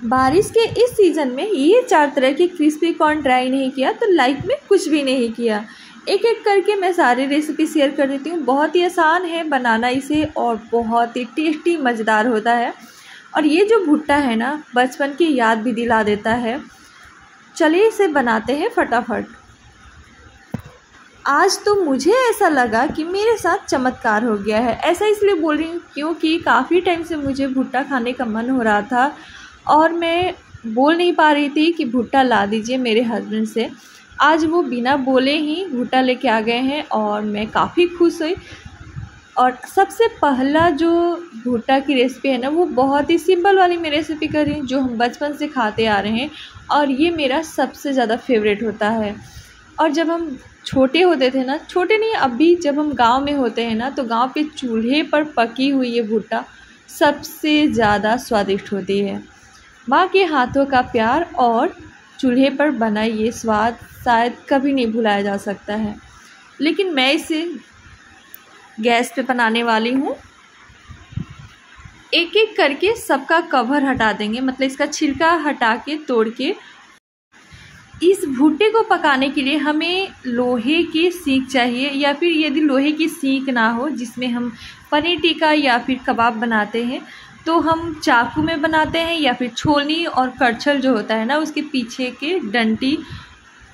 बारिश के इस सीज़न में ये 4 तरह के क्रिस्पी कॉर्न ट्राई नहीं किया तो लाइफ में कुछ भी नहीं किया। एक एक करके मैं सारी रेसिपी शेयर कर देती हूँ। बहुत ही आसान है बनाना इसे और बहुत ही टेस्टी मज़ेदार होता है। और ये जो भुट्टा है ना, बचपन की याद भी दिला देता है। चलिए इसे बनाते हैं फटाफट। आज तो मुझे ऐसा लगा कि मेरे साथ चमत्कार हो गया है। ऐसा इसलिए बोल रही हूँ क्योंकि काफ़ी टाइम से मुझे भुट्टा खाने का मन हो रहा था और मैं बोल नहीं पा रही थी कि भुट्टा ला दीजिए मेरे हस्बैंड से। आज वो बिना बोले ही भुट्टा लेके आ गए हैं और मैं काफ़ी खुश हुई। और सबसे पहला जो भुट्टा की रेसिपी है ना, वो बहुत ही सिंपल वाली मैं रेसिपी कर रही हूँ जो हम बचपन से खाते आ रहे हैं और ये मेरा सबसे ज़्यादा फेवरेट होता है। और जब हम छोटे होते थे ना, छोटे नहीं अभी जब हम गांव में होते हैं ना, तो गांव के चूल्हे पर पकी हुई ये भुट्टा सबसे ज़्यादा स्वादिष्ट होती है। माँ के हाथों का प्यार और चूल्हे पर बना ये स्वाद शायद कभी नहीं भुलाया जा सकता है। लेकिन मैं इसे गैस पे बनाने वाली हूँ। एक एक करके सबका कवर हटा देंगे, मतलब इसका छिलका हटा के तोड़ के। इस भुट्टे को पकाने के लिए हमें लोहे की सीख चाहिए, या फिर यदि लोहे की सीख ना हो जिसमें हम पनीर टिक्का या फिर कबाब बनाते हैं तो हम चाकू में बनाते हैं, या फिर छोलनी और करछल जो होता है ना, उसके पीछे के डंटी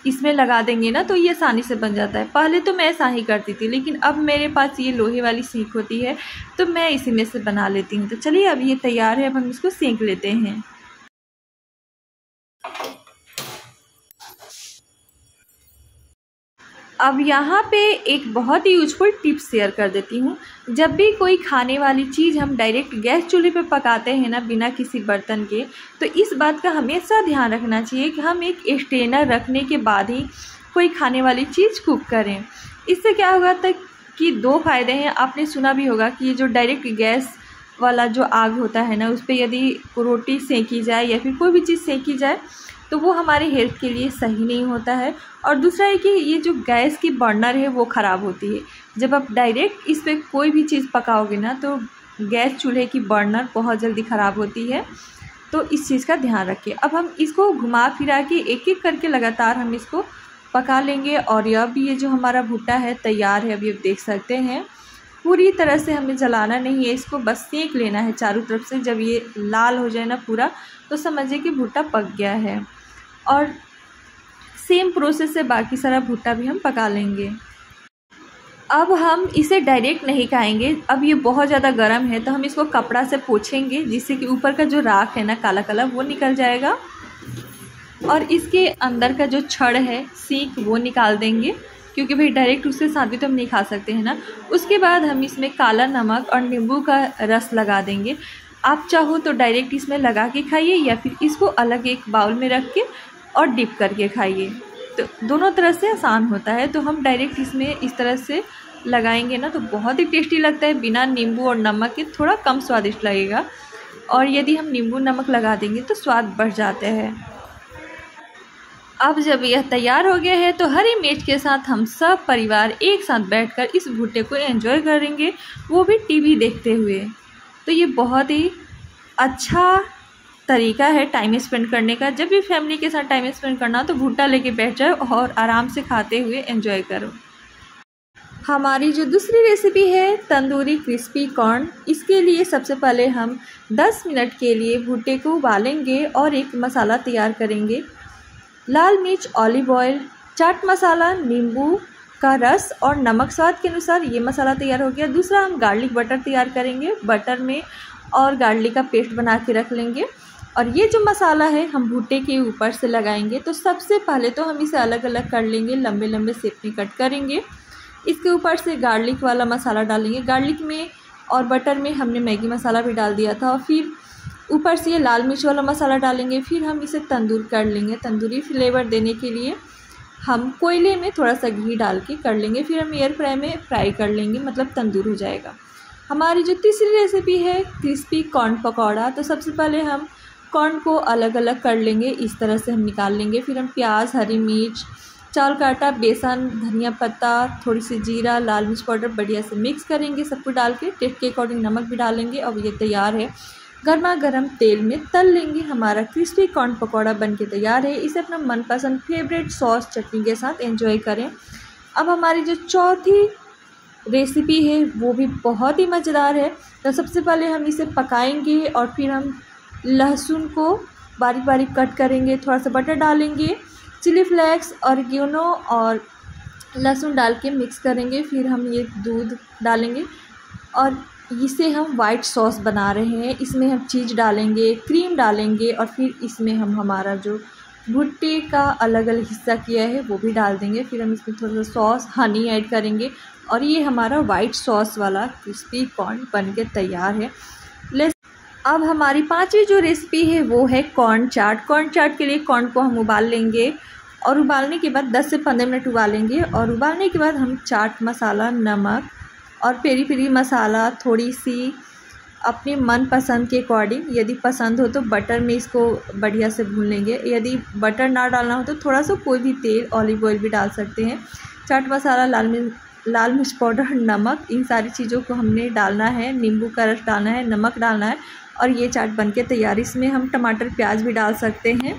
इसमें लगा देंगे ना तो ये आसानी से बन जाता है। पहले तो मैं ऐसा ही करती थी, लेकिन अब मेरे पास ये लोहे वाली सीख होती है तो मैं इसी में से बना लेती हूँ। तो चलिए अब ये तैयार है, अब हम इसको सेंक लेते हैं। अब यहाँ पे एक बहुत ही यूजफुल टिप्स शेयर कर देती हूँ। जब भी कोई खाने वाली चीज़ हम डायरेक्ट गैस चूल्हे पे पकाते हैं ना, बिना किसी बर्तन के, तो इस बात का हमेशा ध्यान रखना चाहिए कि हम एक स्ट्रेनर रखने के बाद ही कोई खाने वाली चीज़ कुक करें। इससे क्या होगा तक कि 2 फ़ायदे हैं। आपने सुना भी होगा कि ये जो डायरेक्ट गैस वाला जो आग होता है ना, उस पर यदि रोटी सेंकी जाए या फिर कोई भी चीज़ सेंकी जाए तो वो हमारे हेल्थ के लिए सही नहीं होता है। और दूसरा है कि ये जो गैस की बर्नर है वो ख़राब होती है। जब आप डायरेक्ट इस पर कोई भी चीज़ पकाओगे ना तो गैस चूल्हे की बर्नर बहुत जल्दी ख़राब होती है। तो इस चीज़ का ध्यान रखिए। अब हम इसको घुमा फिरा के एक एक करके लगातार हम इसको पका लेंगे। और अब ये जो हमारा भुट्टा है तैयार है। अभी आप देख सकते हैं पूरी तरह से हमें जलाना नहीं है, इसको बस सेंक लेना है चारों तरफ से। जब ये लाल हो जाए ना पूरा, तो समझिए कि भुट्टा पक गया है। और सेम प्रोसेस से बाकी सारा भुट्टा भी हम पका लेंगे। अब हम इसे डायरेक्ट नहीं खाएंगे। अब ये बहुत ज़्यादा गर्म है तो हम इसको कपड़ा से पोंछेंगे, जिससे कि ऊपर का जो राख है ना, काला काला, वो निकल जाएगा। और इसके अंदर का जो छड़ है, सीख, वो निकाल देंगे, क्योंकि भाई डायरेक्ट उसके साथ भी तो हम नहीं खा सकते हैं ना। उसके बाद हम इसमें काला नमक और नींबू का रस लगा देंगे। आप चाहो तो डायरेक्ट इसमें लगा के खाइए, या फिर इसको अलग एक बाउल में रख के और डिप करके खाइए। तो दोनों तरह से आसान होता है। तो हम डायरेक्ट इसमें इस तरह से लगाएंगे ना तो बहुत ही टेस्टी लगता है। बिना नींबू और नमक के थोड़ा कम स्वादिष्ट लगेगा, और यदि हम नींबू नमक लगा देंगे तो स्वाद बढ़ जाते हैं। अब जब यह तैयार हो गया है तो हरी मिर्च के साथ हम सब परिवार एक साथ बैठकर इस भुट्टे को एंजॉय करेंगे, वो भी टीवी देखते हुए। तो ये बहुत ही अच्छा तरीका है टाइम स्पेंड करने का। जब भी फैमिली के साथ टाइम स्पेंड करना तो भुट्टा लेके बैठ जाओ और आराम से खाते हुए एंजॉय करो। हमारी जो दूसरी रेसिपी है तंदूरी क्रिस्पी कॉर्न, इसके लिए सबसे पहले हम 10 मिनट के लिए भुट्टे को उबालेंगे और एक मसाला तैयार करेंगे। लाल मिर्च, ऑलिव ऑयल, चाट मसाला, नींबू का रस और नमक स्वाद के अनुसार, ये मसाला तैयार हो गया। दूसरा हम गार्लिक बटर तैयार करेंगे। बटर में और गार्लिक का पेस्ट बना के रख लेंगे। और ये जो मसाला है हम भुट्टे के ऊपर से लगाएंगे। तो सबसे पहले तो हम इसे अलग अलग कर लेंगे, लंबे लंबे शेप में कट करेंगे। इसके ऊपर से गार्लिक वाला मसाला डालेंगे। गार्लिक में और बटर में हमने मैगी मसाला भी डाल दिया था। और फिर ऊपर से ये लाल मिर्च वाला मसाला डालेंगे। फिर हम इसे तंदूर कर लेंगे। तंदूरी फ्लेवर देने के लिए हम कोयले में थोड़ा सा घी डाल के कर लेंगे। फिर हम एयर फ्राई में फ्राई कर लेंगे, मतलब तंदूर हो जाएगा। हमारी जो तीसरी रेसिपी है क्रिस्पी कॉर्न पकौड़ा, तो सबसे पहले हम कॉर्न को अलग अलग कर लेंगे। इस तरह से हम निकाल लेंगे। फिर हम प्याज, हरी मिर्च, चावल का आटा, बेसन, धनिया पत्ता, थोड़ी सी जीरा, लाल मिर्च पाउडर बढ़िया से मिक्स करेंगे। सबको डाल के टेस्ट के अकॉर्डिंग नमक भी डालेंगे। अब ये तैयार है। गर्मा गर्म तेल में तल लेंगे। हमारा क्रिस्पी कॉर्न पकौड़ा बनके तैयार है। इसे अपना मनपसंद फेवरेट सॉस चटनी के साथ एंजॉय करें। अब हमारी जो चौथी रेसिपी है वो भी बहुत ही मज़ेदार है। तो सबसे पहले हम इसे पकाएंगे और फिर हम लहसुन को बारीक बारीक कट करेंगे, थोड़ा सा बटर डालेंगे, चिली फ्लेक्स, ऑरिगेनो और लहसुन डाल के मिक्स करेंगे। फिर हम ये दूध डालेंगे और इसे हम वाइट सॉस बना रहे हैं। इसमें हम चीज़ डालेंगे, क्रीम डालेंगे और फिर इसमें हम हमारा जो भुट्टे का अलग अलग हिस्सा किया है वो भी डाल देंगे। फिर हम इसमें थोड़ा सा सॉस, हनी ऐड करेंगे और ये हमारा वाइट सॉस वाला क्रिस्पी कॉर्न बन के तैयार है। अब हमारी पांचवी जो रेसिपी है वो है कॉर्न चाट। कॉर्न चाट के लिए कॉर्न को हम उबाल लेंगे और उबालने के बाद 10 से 15 मिनट उबालेंगे और उबालने के बाद हम चाट मसाला, नमक और पेरी पेरी मसाला, थोड़ी सी अपने मन पसंद के अकॉर्डिंग, यदि पसंद हो तो बटर में इसको बढ़िया से भून लेंगे। यदि बटर ना डालना हो तो थोड़ा सा कोई भी तेल, ऑलिव ऑयल भी डाल सकते हैं। चाट मसाला, लाल मिर्च पाउडर, नमक, इन सारी चीज़ों को हमने डालना है। नींबू का रस डालना है, नमक डालना है और ये चाट बनके तैयार। इसमें हम टमाटर, प्याज भी डाल सकते हैं।